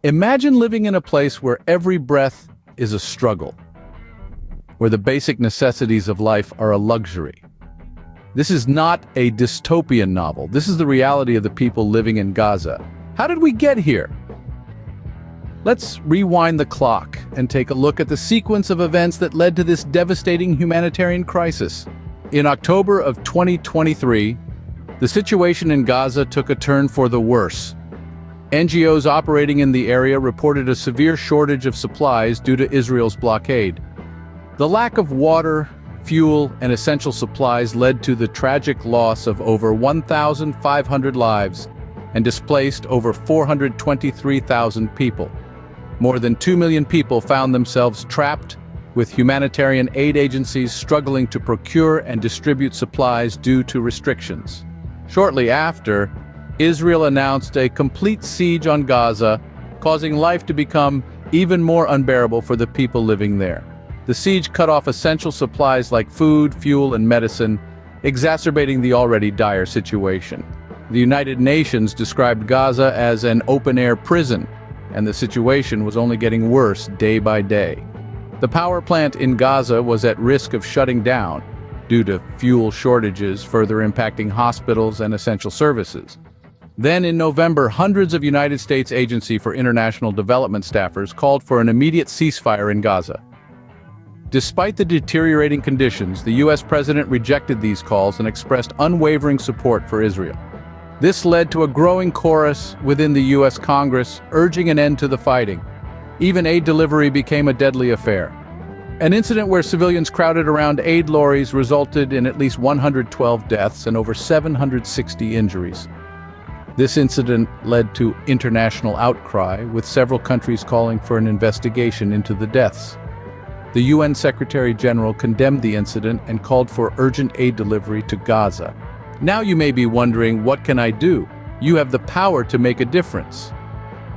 Imagine living in a place where every breath is a struggle, where the basic necessities of life are a luxury. This is not a dystopian novel. This is the reality of the people living in Gaza. How did we get here? Let's rewind the clock and take a look at the sequence of events that led to this devastating humanitarian crisis. In October of 2023, the situation in Gaza took a turn for the worse. NGOs operating in the area reported a severe shortage of supplies due to Israel's blockade. The lack of water, fuel, and essential supplies led to the tragic loss of over 1,500 lives and displaced over 423,000 people. More than 2 million people found themselves trapped, with humanitarian aid agencies struggling to procure and distribute supplies due to restrictions. Shortly after, Israel announced a complete siege on Gaza, causing life to become even more unbearable for the people living there. The siege cut off essential supplies like food, fuel, and medicine, exacerbating the already dire situation. The United Nations described Gaza as an open-air prison, and the situation was only getting worse day by day. The power plant in Gaza was at risk of shutting down due to fuel shortages, further impacting hospitals and essential services. Then in November, hundreds of United States Agency for International Development staffers called for an immediate ceasefire in Gaza. Despite the deteriorating conditions, the U.S. president rejected these calls and expressed unwavering support for Israel. This led to a growing chorus within the U.S. Congress urging an end to the fighting. Even aid delivery became a deadly affair. An incident where civilians crowded around aid lorries resulted in at least 112 deaths and over 760 injuries. This incident led to international outcry, with several countries calling for an investigation into the deaths. The UN Secretary General condemned the incident and called for urgent aid delivery to Gaza. Now you may be wondering, what can I do? You have the power to make a difference.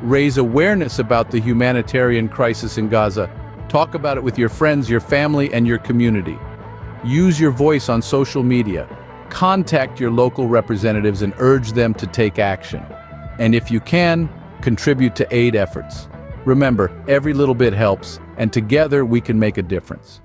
Raise awareness about the humanitarian crisis in Gaza. Talk about it with your friends, your family, and your community. Use your voice on social media. Contact your local representatives and urge them to take action. And if you can, contribute to aid efforts. Remember, every little bit helps, and together we can make a difference.